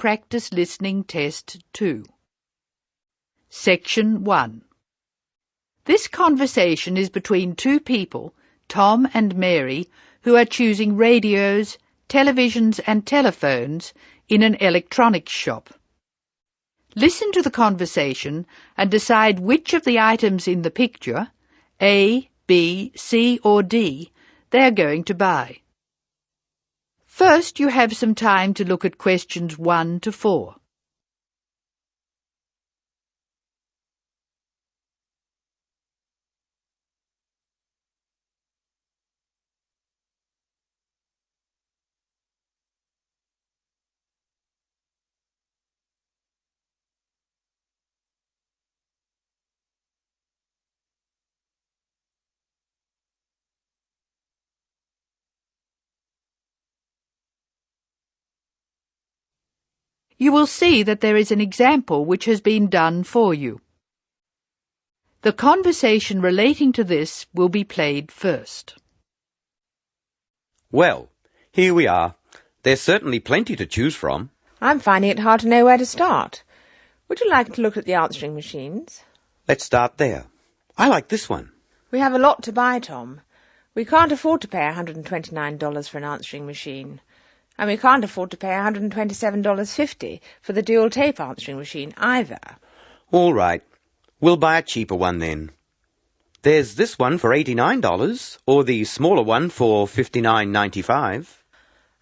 Practice Listening Test 2. Section 1. This conversation is between two people, Tom and Mary, who are choosing radios, televisions and telephones in an electronics shop. Listen to the conversation and decide which of the items in the picture, A, B, C or D, they are going to buy. First, you have some time to look at questions 1 to 4. You will see that there is an example which has been done for you. The conversation relating to this will be played first. Well, here we are. There's certainly plenty to choose from. I'm finding it hard to know where to start. Would you like to look at the answering machines? Let's start there. I like this one. We have a lot to buy, Tom. We can't afford to pay $129 for an answering machine. And we can't afford to pay $127.50 for the dual tape answering machine either. All right. We'll buy a cheaper one then. There's this one for $89, or the smaller one for $59.95.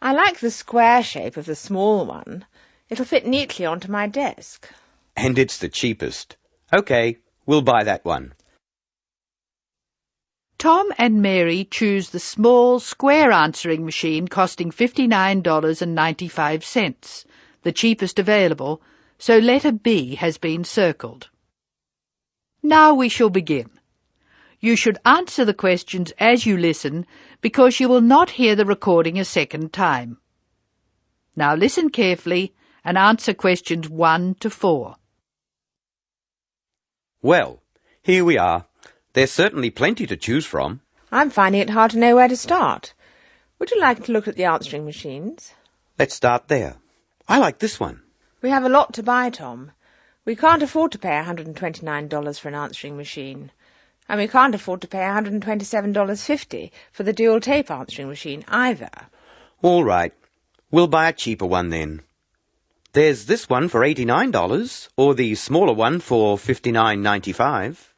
I like the square shape of the small one. It'll fit neatly onto my desk. And it's the cheapest. OK, we'll buy that one. Tom and Mary choose the small square answering machine costing $59.95, the cheapest available, so letter B has been circled. Now we shall begin. You should answer the questions as you listen because you will not hear the recording a second time. Now listen carefully and answer questions 1 to 4. Well, here we are. There's certainly plenty to choose from. I'm finding it hard to know where to start. Would you like to look at the answering machines? Let's start there. I like this one. We have a lot to buy, Tom. We can't afford to pay $129 for an answering machine. And we can't afford to pay $127.50 for the dual tape answering machine either. All right. We'll buy a cheaper one then. There's this one for $89, or the smaller one for $59.95.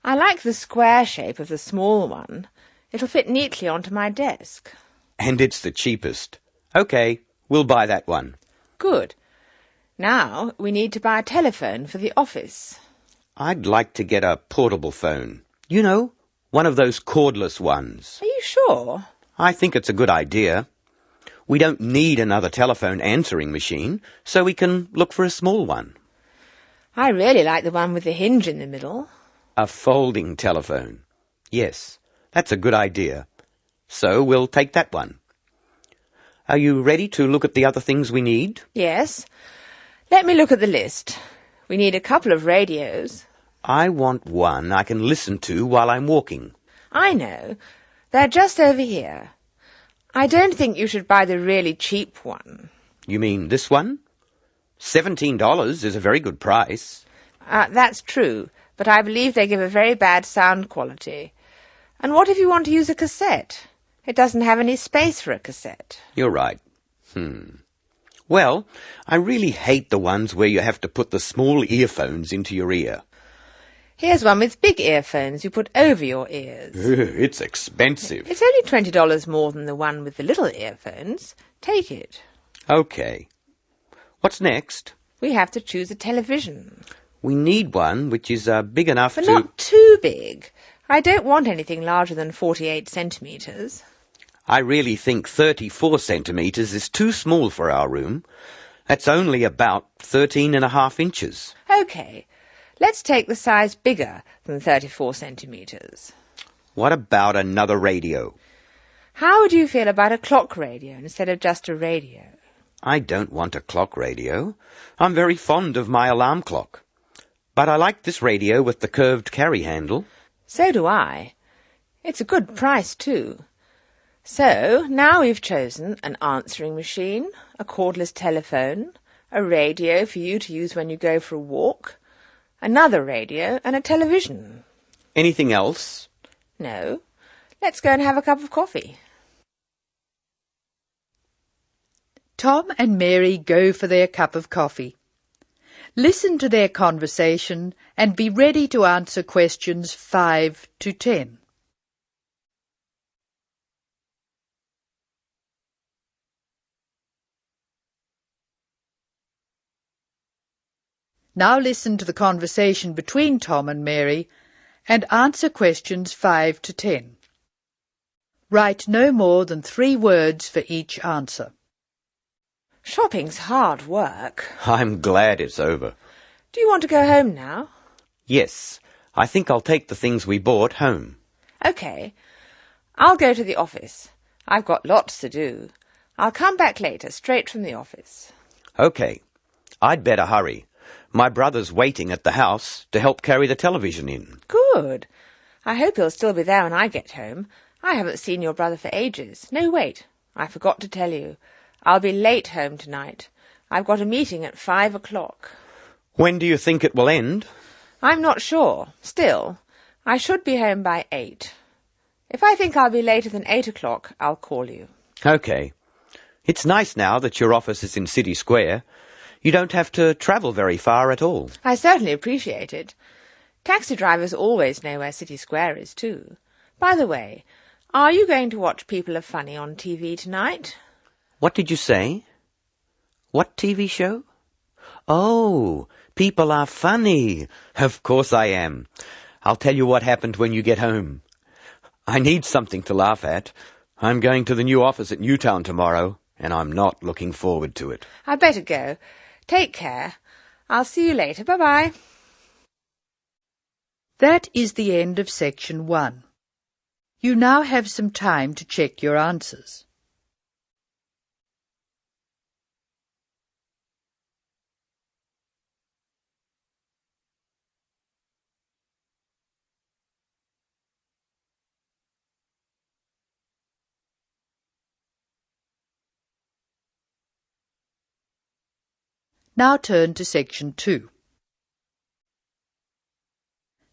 I like the square shape of the small one. It'll fit neatly onto my desk. And it's the cheapest. OK, we'll buy that one. Good. Now we need to buy a telephone for the office. I'd like to get a portable phone. You know, one of those cordless ones. Are you sure? I think it's a good idea. We don't need another telephone answering machine, so we can look for a small one. I really like the one with the hinge in the middle. A folding telephone. Yes, that's a good idea. So we'll take that one. Are you ready to look at the other things we need? Yes. Let me look at the list. We need a couple of radios. I want one I can listen to while I'm walking. I know. They're just over here. I don't think you should buy the really cheap one. You mean this one? $17 is a very good price. That's true, but I believe they give a very bad sound quality. And what if you want to use a cassette? It doesn't have any space for a cassette. You're right. Well, I really hate the ones where you have to put the small earphones into your ear. Here's one with big earphones you put over your ears. It's expensive. It's only $20 more than the one with the little earphones. Take it. OK. What's next? We have to choose a television. We need one which is big enough but to... not too big. I don't want anything larger than 48 centimetres. I really think 34 centimetres is too small for our room. That's only about 13.5 inches. OK. Let's take the size bigger than 34 centimetres. What about another radio? How would you feel about a clock radio instead of just a radio? I don't want a clock radio. I'm very fond of my alarm clock. But I like this radio with the curved carry handle. So do I. It's a good price, too. So, now we've chosen an answering machine, a cordless telephone, a radio for you to use when you go for a walk, another radio and a television. Anything else? No. Let's go and have a cup of coffee. Tom and Mary go for their cup of coffee. Listen to their conversation and be ready to answer questions 5 to 10. Now listen to the conversation between Tom and Mary and answer questions 5 to 10. Write no more than 3 words for each answer. Shopping's hard work. I'm glad it's over. Do you want to go home now? Yes, I think I'll take the things we bought home. OK. I'll go to the office. I've got lots to do. I'll come back later, straight from the office. OK. I'd better hurry. My brother's waiting at the house to help carry the television in. Good. I hope he'll still be there when I get home. I haven't seen your brother for ages. No, wait. I forgot to tell you. I'll be late home tonight. I've got a meeting at 5 o'clock. When do you think it will end? I'm not sure. Still, I should be home by 8. If I think I'll be later than 8 o'clock, I'll call you. OK. It's nice now that your office is in City Square. You don't have to travel very far at all. I certainly appreciate it. Taxi drivers always know where City Square is, too. By the way, are you going to watch People Are Funny on TV tonight? What did you say? What TV show? Oh, People Are Funny. Of course I am. I'll tell you what happened when you get home. I need something to laugh at. I'm going to the new office at Newtown tomorrow, and I'm not looking forward to it. I'd better go. Take care. I'll see you later. Bye-bye. That is the end of section 1. You now have some time to check your answers. Now turn to section 2.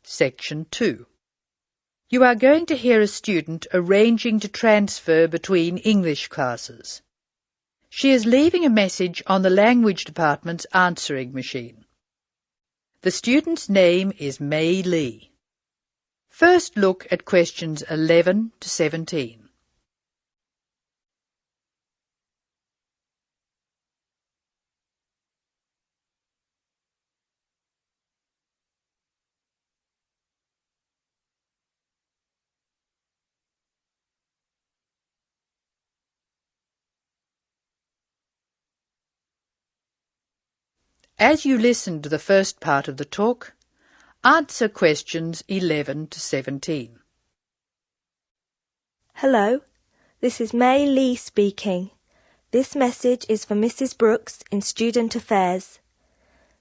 Section 2. You are going to hear a student arranging to transfer between English classes. She is leaving a message on the language department's answering machine. The student's name is May Lee. First look at questions 11 to 17. As you listen to the first part of the talk, answer questions 11 to 17. Hello, this is May Lee speaking. This message is for Mrs. Brooks in Student Affairs.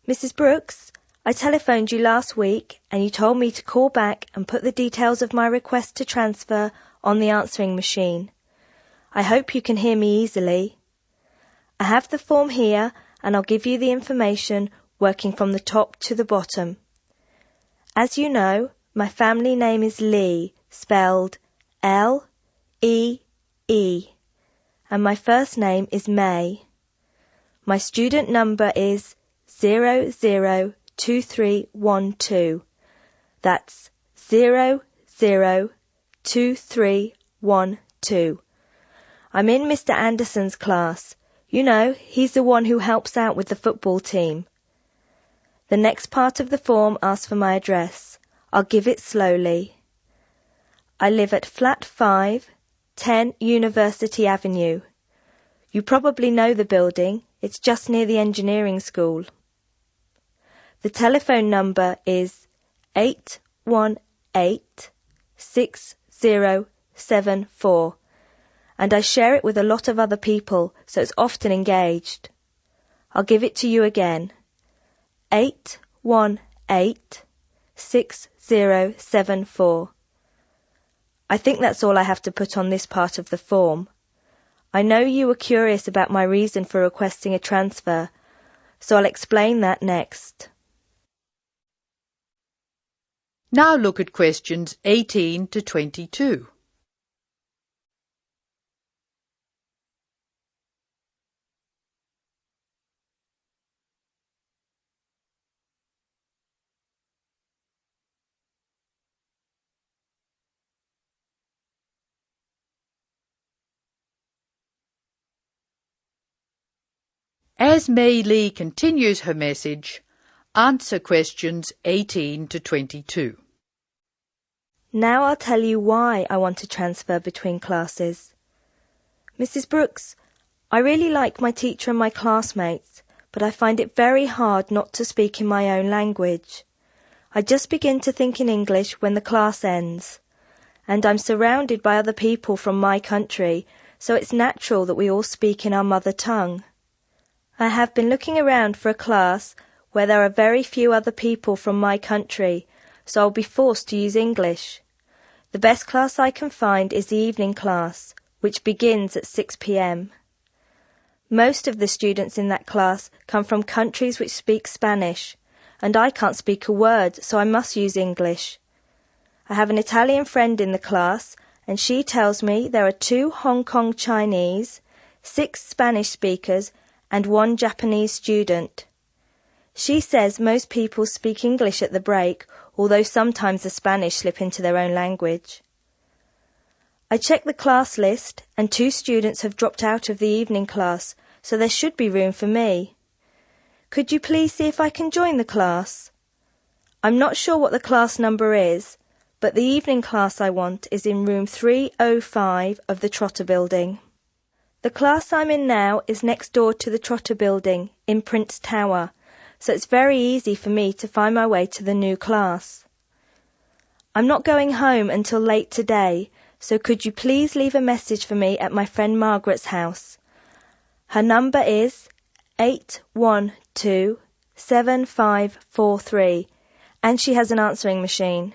Mrs. Brooks, I telephoned you last week and you told me to call back and put the details of my request to transfer on the answering machine. I hope you can hear me easily. I have the form here and I'll give you the information working from the top to the bottom. As you know, my family name is Lee, spelled L-E-E, and my first name is May. My student number is 002312. That's 002312. I'm in Mr. Anderson's class. You know, he's the one who helps out with the football team. The next part of the form asks for my address. I'll give it slowly. I live at Flat 5, 10 University Avenue. You probably know the building. It's just near the engineering school. The telephone number is 818-6074. And I share it with a lot of other people, so it's often engaged. I'll give it to you again. 818-6074. I think that's all I have to put on this part of the form. I know you were curious about my reason for requesting a transfer, so I'll explain that next. Now look at questions 18 to 22. As Mei Lee continues her message, answer questions 18 to 22. Now I'll tell you why I want to transfer between classes. Mrs. Brooks, I really like my teacher and my classmates, but I find it very hard not to speak in my own language. I just begin to think in English when the class ends, and I'm surrounded by other people from my country, so it's natural that we all speak in our mother tongue. I have been looking around for a class where there are very few other people from my country, so I'll be forced to use English. The best class I can find is the evening class, which begins at 6 p.m. Most of the students in that class come from countries which speak Spanish, and I can't speak a word, so I must use English. I have an Italian friend in the class, and she tells me there are 2 Hong Kong Chinese, 6 Spanish speakers, and 1 Japanese student. She says most people speak English at the break, although sometimes the Spanish slip into their own language. I checked the class list, and 2 students have dropped out of the evening class, so there should be room for me. Could you please see if I can join the class? I'm not sure what the class number is, but the evening class I want is in room 305 of the Trotter Building. The class I'm in now is next door to the Trotter Building in Prince Tower, so it's very easy for me to find my way to the new class. I'm not going home until late today, so could you please leave a message for me at my friend Margaret's house? Her number is 812-7543, and she has an answering machine.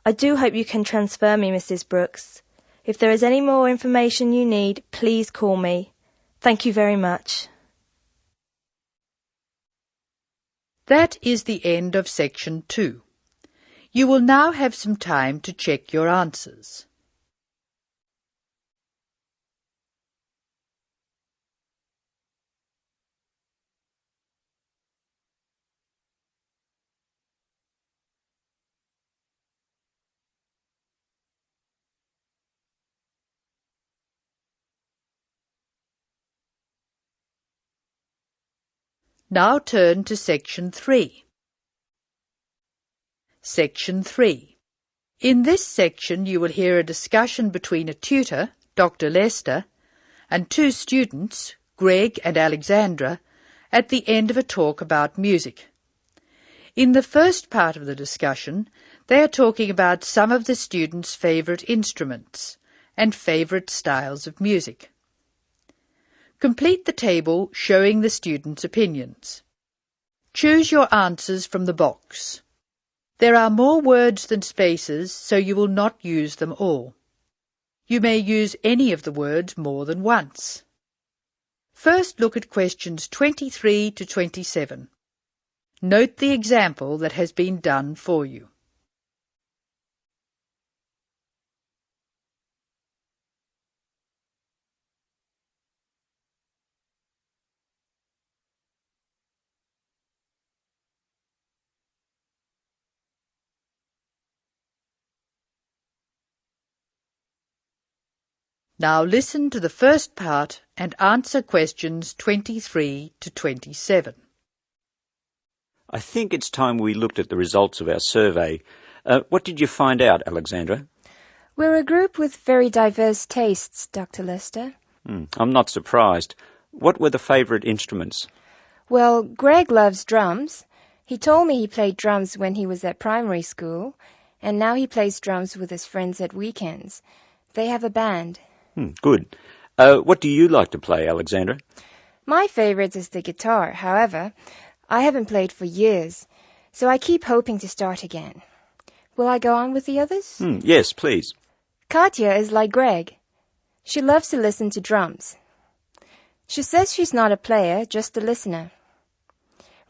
I do hope you can transfer me, Mrs. Brooks. If there is any more information you need, please call me. Thank you very much. That is the end of section 2. You will now have some time to check your answers. Now turn to section 3. Section 3. In this section you will hear a discussion between a tutor, Dr. Lester, and 2 students, Greg and Alexandra, at the end of a talk about music. In the first part of the discussion, they are talking about some of the students' favourite instruments and favourite styles of music. Complete the table showing the students' opinions. Choose your answers from the box. There are more words than spaces, so you will not use them all. You may use any of the words more than once. First look at questions 23 to 27. Note the example that has been done for you. Now listen to the first part and answer questions 23 to 27. I think it's time we looked at the results of our survey. What did you find out, Alexandra? We're a group with very diverse tastes, Dr. Lester. I'm not surprised. What were the favourite instruments? Well, Greg loves drums. He told me he played drums when he was at primary school, and now he plays drums with his friends at weekends. They have a band. Good. What do you like to play, Alexandra? My favourite is the guitar. However, I haven't played for years, so I keep hoping to start again. Will I go on with the others? Yes, please. Katya is like Greg. She loves to listen to drums. She says she's not a player, just a listener.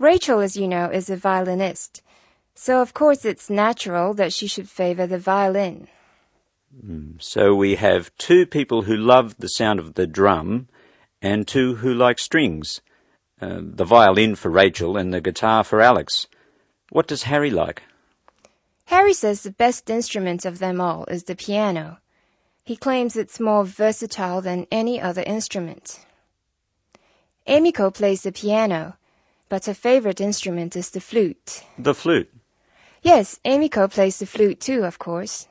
Rachel, as you know, is a violinist, so of course it's natural that she should favour the violin. So we have two people who love the sound of the drum and two who like strings. The violin for Rachel and the guitar for Alex. What does Harry like? Harry says the best instrument of them all is the piano. He claims it's more versatile than any other instrument. Emiko plays the piano, but her favourite instrument is the flute. The flute. Yes, Emiko plays the flute too, of course.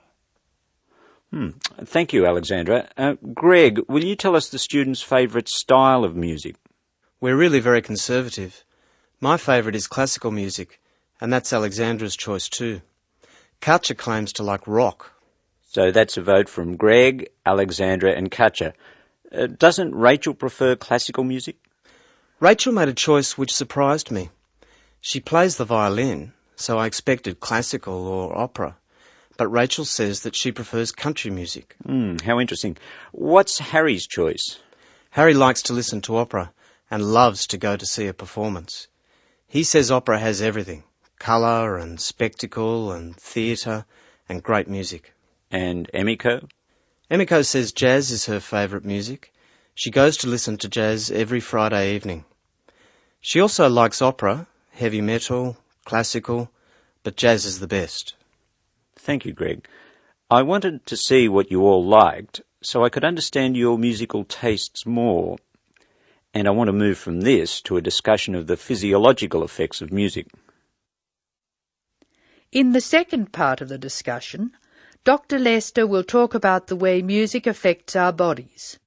Thank you, Alexandra. Greg, will you tell us the students' favourite style of music? We're really very conservative. My favourite is classical music, and that's Alexandra's choice too. Katja claims to like rock. So that's a vote from Greg, Alexandra and Katja. Doesn't Rachel prefer classical music? Rachel made a choice which surprised me. She plays the violin, so I expected classical or opera. But Rachel says that she prefers country music. How interesting. What's Harry's choice? Harry likes to listen to opera and loves to go to see a performance. He says opera has everything, colour and spectacle and theatre and great music. And Emiko? Emiko says jazz is her favourite music. She goes to listen to jazz every Friday evening. She also likes opera, heavy metal, classical, but jazz is the best. Thank you, Greg. I wanted to see what you all liked so I could understand your musical tastes more. And I want to move from this to a discussion of the physiological effects of music. In the second part of the discussion, Dr. Lester will talk about the way music affects our bodies.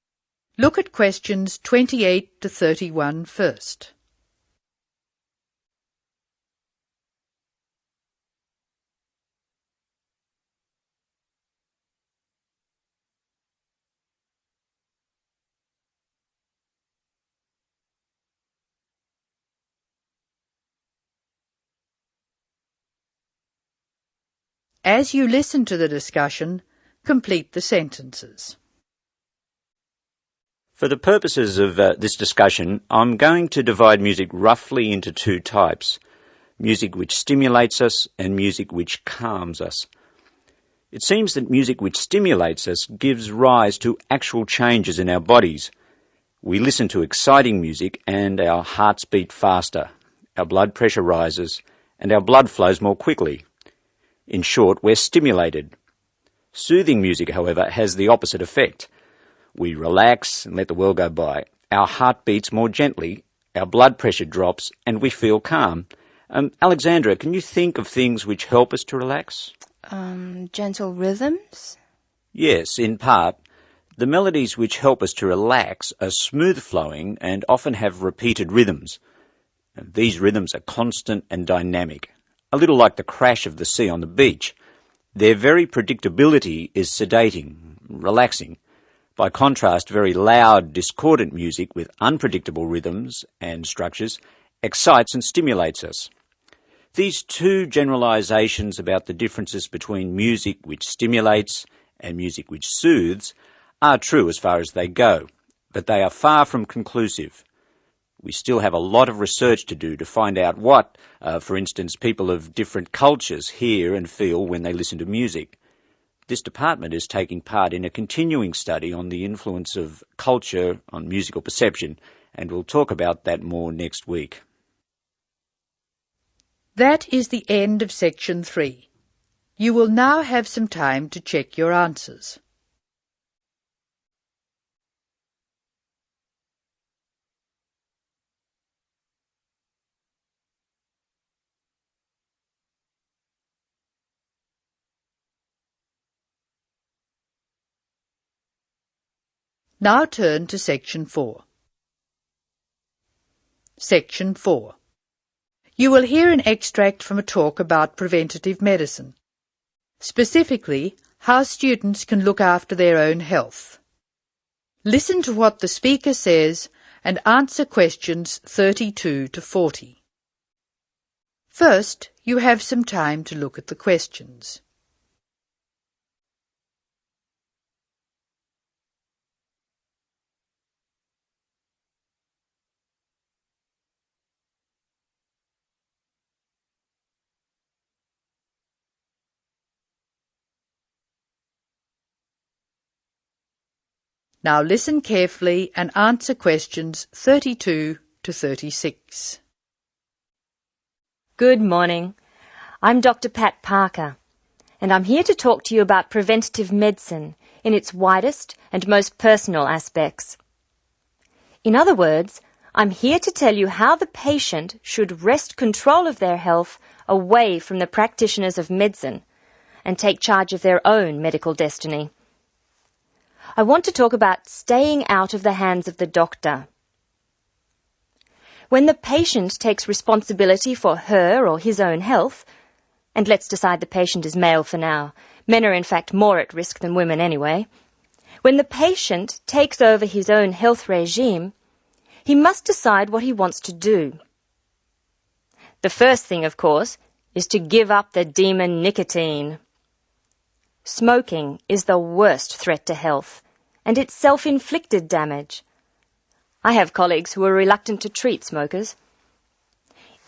Look at questions 28 to 31 first. As you listen to the discussion, complete the sentences. For the purposes of this discussion, I'm going to divide music roughly into two types. Music which stimulates us and music which calms us. It seems that music which stimulates us gives rise to actual changes in our bodies. We listen to exciting music and our hearts beat faster, our blood pressure rises, and our blood flows more quickly. In short, we're stimulated. Soothing music, however, has the opposite effect. We relax and let the world go by. Our heart beats more gently, our blood pressure drops, and we feel calm. Alexandra, can you think of things which help us to relax? Gentle rhythms? Yes, in part. The melodies which help us to relax are smooth-flowing and often have repeated rhythms. These rhythms are constant and dynamic, a little like the crash of the sea on the beach. Their very predictability is sedating, relaxing. By contrast, very loud, discordant music with unpredictable rhythms and structures excites and stimulates us. These two generalizations about the differences between music which stimulates and music which soothes are true as far as they go, but they are far from conclusive. We still have a lot of research to do to find out what, for instance, people of different cultures hear and feel when they listen to music. This department is taking part in a continuing study on the influence of culture on musical perception, and we'll talk about that more next week. That is the end of section 3. You will now have some time to check your answers. Now turn to section 4. Section 4. You will hear an extract from a talk about preventative medicine, specifically how students can look after their own health. Listen to what the speaker says and answer questions 32 to 40. First, you have some time to look at the questions. Now listen carefully and answer questions 32 to 36. Good morning. I'm Dr. Pat Parker, and I'm here to talk to you about preventative medicine in its widest and most personal aspects. In other words, I'm here to tell you how the patient should wrest control of their health away from the practitioners of medicine and take charge of their own medical destiny. I want to talk about staying out of the hands of the doctor. When the patient takes responsibility for her or his own health, and let's decide the patient is male for now, men are in fact more at risk than women anyway, when the patient takes over his own health regime, he must decide what he wants to do. The first thing, of course, is to give up the demon nicotine. Smoking is the worst threat to health, and it's self-inflicted damage. I have colleagues who are reluctant to treat smokers.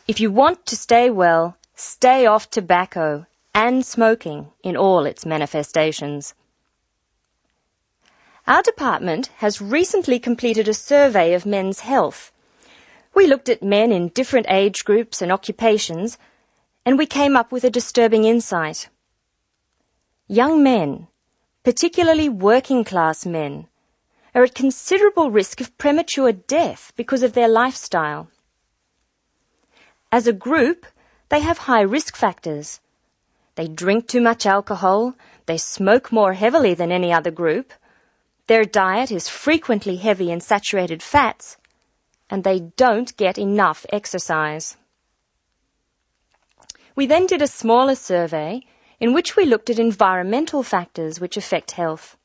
If you want to stay well, stay off tobacco and smoking in all its manifestations. Our department has recently completed a survey of men's health. We looked at men in different age groups and occupations, and we came up with a disturbing insight. Young men, particularly working-class men, are at considerable risk of premature death because of their lifestyle. As a group, they have high risk factors. They drink too much alcohol, they smoke more heavily than any other group, their diet is frequently heavy in saturated fats, and they don't get enough exercise. We then did a smaller survey in which we looked at environmental factors which affect health.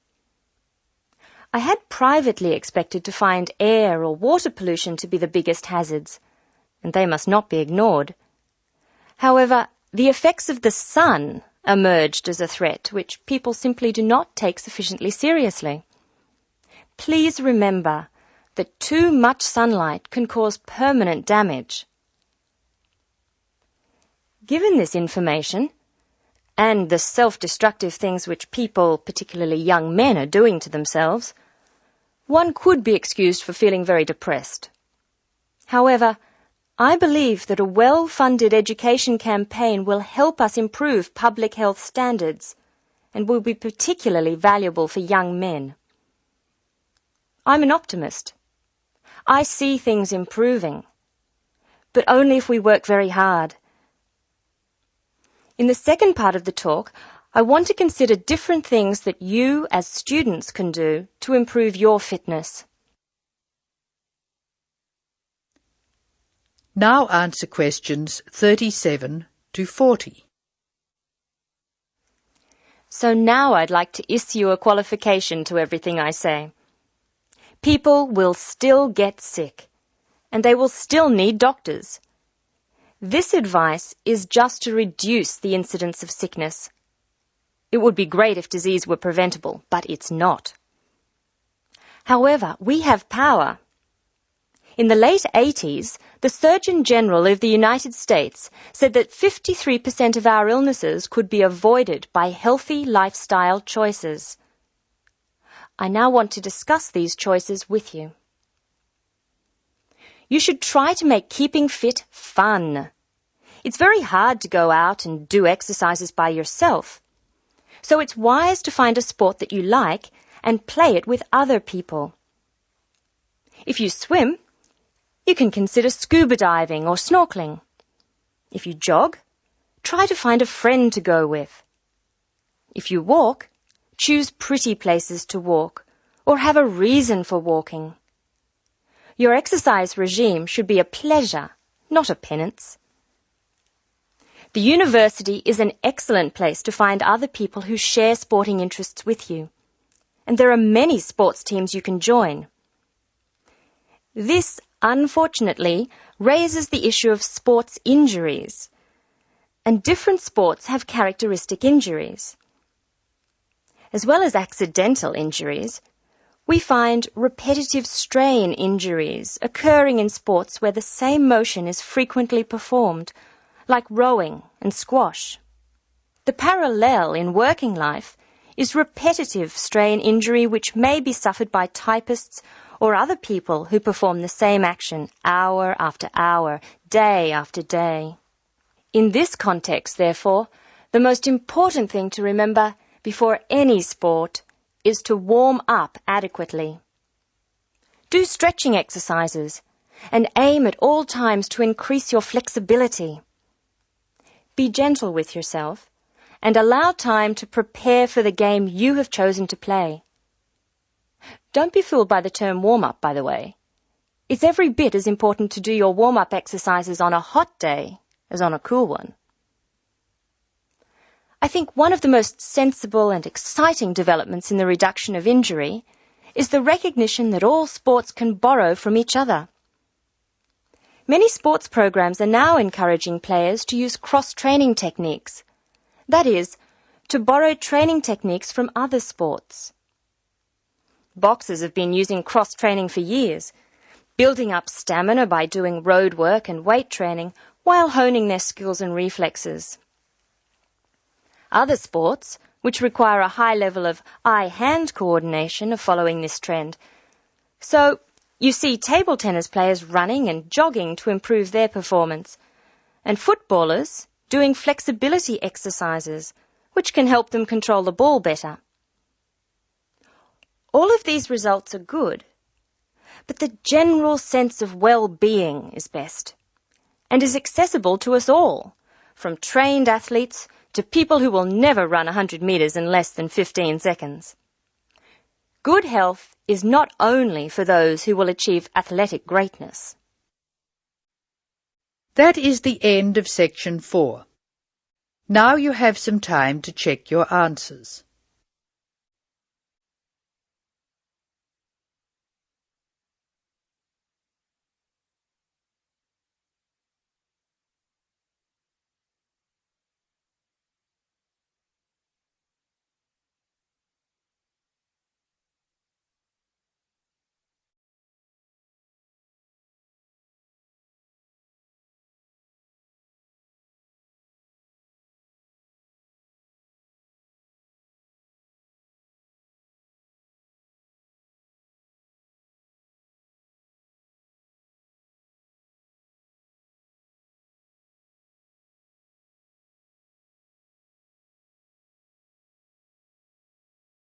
I had privately expected to find air or water pollution to be the biggest hazards, and they must not be ignored. However, the effects of the sun emerged as a threat which people simply do not take sufficiently seriously. Please remember that too much sunlight can cause permanent damage. Given this information, and the self-destructive things which people, particularly young men, are doing to themselves, one could be excused for feeling very depressed. However, I believe that a well-funded education campaign will help us improve public health standards and will be particularly valuable for young men. I'm an optimist. I see things improving, but only if we work very hard. In the second part of the talk, I want to consider different things that you as students can do to improve your fitness. Now answer questions 37 to 40. So now I'd like to issue a qualification to everything I say. People will still get sick, and they will still need doctors. This advice is just to reduce the incidence of sickness. It would be great if disease were preventable, but it's not. However, we have power. In the late 80s, the Surgeon General of the United States said that 53% of our illnesses could be avoided by healthy lifestyle choices. I now want to discuss these choices with you. You should try to make keeping fit fun. It's very hard to go out and do exercises by yourself. So it's wise to find a sport that you like and play it with other people. If you swim, you can consider scuba diving or snorkeling. If you jog, try to find a friend to go with. If you walk, choose pretty places to walk or have a reason for walking. Your exercise regime should be a pleasure, not a penance. The university is an excellent place to find other people who share sporting interests with you, and there are many sports teams you can join. This, unfortunately, raises the issue of sports injuries, and different sports have characteristic injuries. As well as accidental injuries, we find repetitive strain injuries occurring in sports where the same motion is frequently performed, like rowing and squash. The parallel in working life is repetitive strain injury which may be suffered by typists or other people who perform the same action hour after hour, day after day. In this context, therefore, the most important thing to remember before any sport is to warm up adequately. Do stretching exercises and aim at all times to increase your flexibility. Be gentle with yourself and allow time to prepare for the game you have chosen to play. Don't be fooled by the term warm-up, by the way. It's every bit as important to do your warm-up exercises on a hot day as on a cool one. I think one of the most sensible and exciting developments in the reduction of injury is the recognition that all sports can borrow from each other. Many sports programs are now encouraging players to use cross-training techniques. That is, to borrow training techniques from other sports. Boxers have been using cross-training for years, building up stamina by doing road work and weight training while honing their skills and reflexes. Other sports, which require a high level of eye-hand coordination, are following this trend. So, you see table tennis players running and jogging to improve their performance, and footballers doing flexibility exercises, which can help them control the ball better. All of these results are good, but the general sense of well-being is best, and is accessible to us all, from trained athletes to people who will never run 100 metres in less than 15 seconds. Good health is not only for those who will achieve athletic greatness. That is the end of section 4. Now you have some time to check your answers.